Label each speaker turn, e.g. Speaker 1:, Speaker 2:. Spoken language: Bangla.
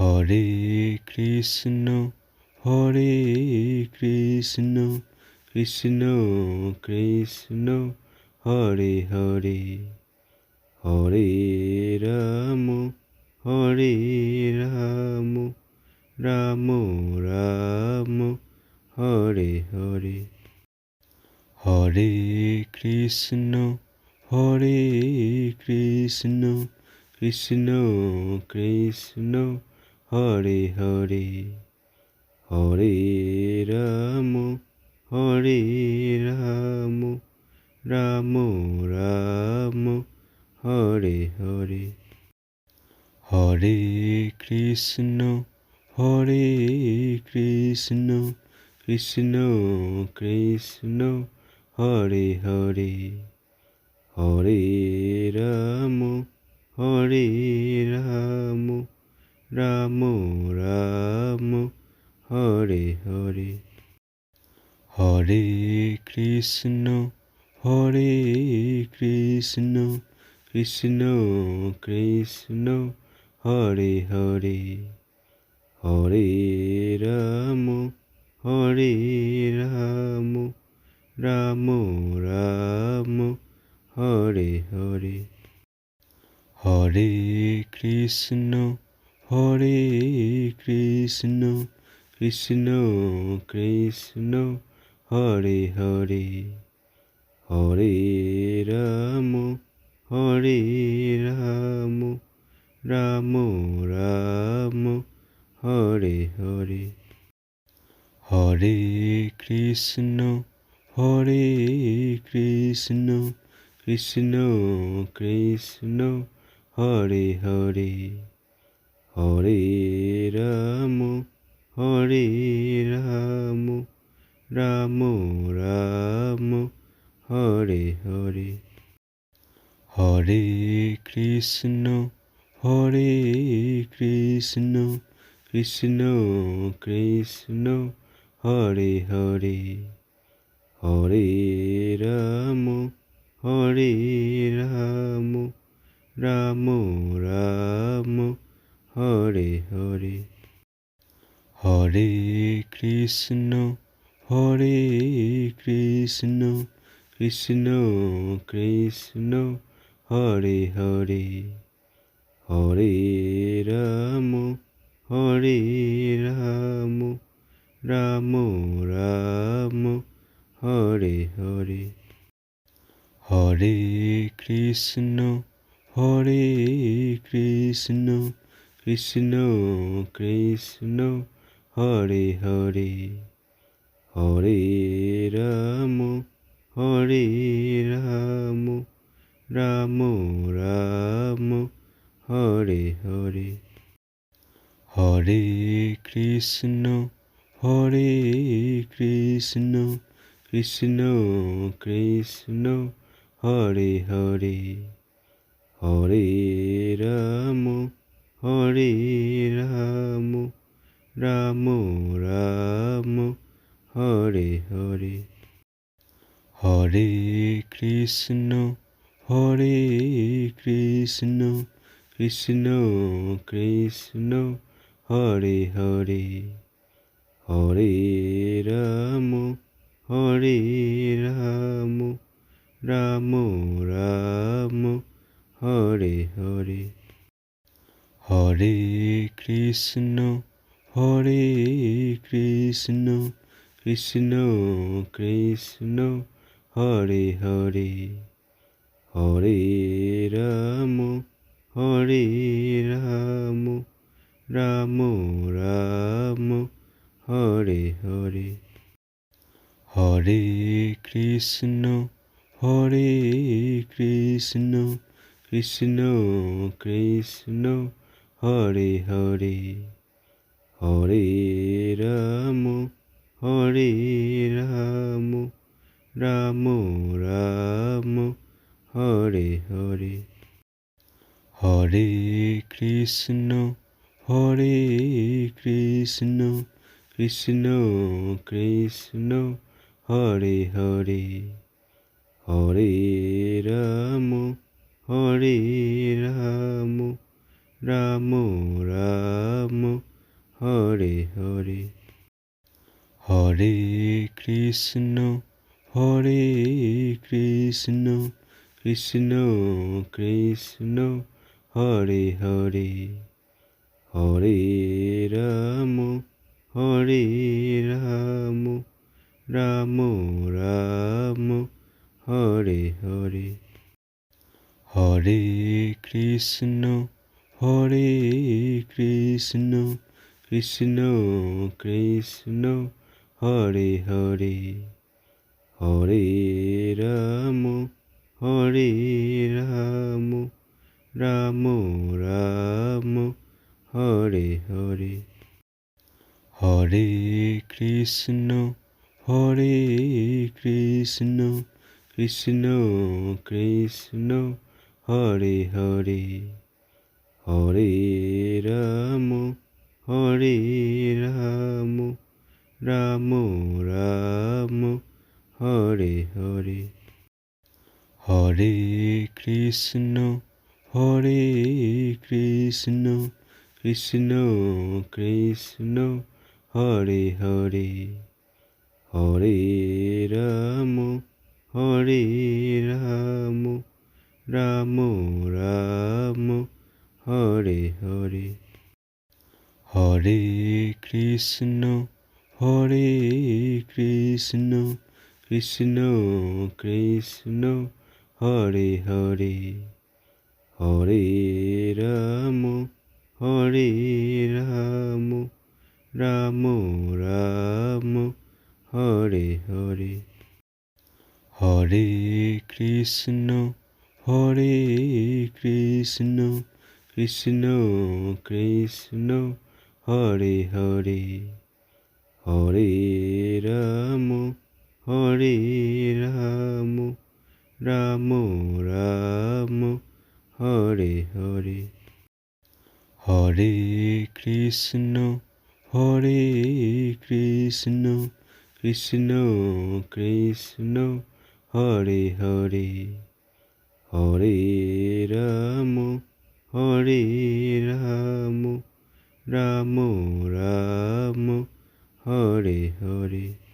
Speaker 1: হরে কৃষ্ণ হরে কৃষ্ণ কৃষ্ণ কৃষ্ণ হরে হরে হরে রাম হরে রাম রাম রাম হরে হরে হরে কৃষ্ণ হরে কৃষ্ণ কৃষ্ণ কৃষ্ণ হরে হরে হরে রাম হরে রাম রাম রাম হরে হরে হরে কৃষ্ণ হরে কৃষ্ণ কৃষ্ণ কৃষ্ণ হরে হরে হরে রাম হরে রাম রাম রাম হরে হরে হরে কৃষ্ণ হরে কৃষ্ণ কৃষ্ণ কৃষ্ণ হরে হরে হরে রাম হরে রাম রাম রাম হরে হরে হরে কৃষ্ণ হরে কৃষ্ণ কৃষ্ণ কৃষ্ণ হরে হরে হরে রাম হরে রাম রাম রাম হরে হরে হরে কৃষ্ণ হরে কৃষ্ণ কৃষ্ণ কৃষ্ণ হরে হরে হরে রাম হরে রাম রাম রাম হরে হরে হরে কৃষ্ণ হরে কৃষ্ণ কৃষ্ণ কৃষ্ণ হরে হরে হরে রাম হরে রাম রাম রাম হরে হরে হরে কৃষ্ণ হরে কৃষ্ণ কৃষ্ণ কৃষ্ণ হরে হরে হরে রাম হরে রাম রাম রাম হরে হরে হরে কৃষ্ণ হরে কৃষ্ণ কৃষ্ণ কৃষ্ণ হরে হরে হরে রাম হরে রাম রাম রাম হরে হরে হরে কৃষ্ণ হরে কৃষ্ণ কৃষ্ণ কৃষ্ণ হরে হরে হরে রাম হরে রাম রাম রাম হরে হরে হরে কৃষ্ণ হরে কৃষ্ণ কৃষ্ণ কৃষ্ণ হরে হরে হরে রাম হরে রাম রাম রাম হরে হরে হরে কৃষ্ণ হরে কৃষ্ণ কৃষ্ণ কৃষ্ণ হরে হরে হরে রাম হরে রাম রাম রাম হরে হরে হরে কৃষ্ণ হরে কৃষ্ণ কৃষ্ণ কৃষ্ণ হরে হরে হরে রাম হরে রাম রাম রাম হরে হরে হরে কৃষ্ণ হরে কৃষ্ণ কৃষ্ণ কৃষ্ণ হরে হরে হরে রাম হরে রাম রাম রাম হরে হরে হরে কৃষ্ণ কৃষ্ণ কৃষ্ণ কৃষ্ণ হরে হরে হরে রাম রাম রাম হরে হরে হরে কৃষ্ণ কৃষ্ণ কৃষ্ণ কৃষ্ণ হরে হরে হরে রাম রাম রাম হরে হরে হরে কৃষ্ণ কৃষ্ণ কৃষ্ণ কৃষ্ণ হরে হরে হরে রাম রাম রাম হরে হরে হরে কৃষ্ণ কৃষ্ণ কৃষ্ণ কৃষ্ণ হরে হরে হরে রাম রাম রাম হরে হরে হরে কৃষ্ণ কৃষ্ণ কৃষ্ণ কৃষ্ণ হরে হরে হরে রাম রাম রাম হরে হরে হরে কৃষ্ণ কৃষ্ণ কৃষ্ণ কৃষ্ণ হরে হরে হরে রাম রাম রাম হরে হরে হরে কৃষ্ণ কৃষ্ণ কৃষ্ণ কৃষ্ণ হরে হরে হরে রাম রাম রাম হরে হরে।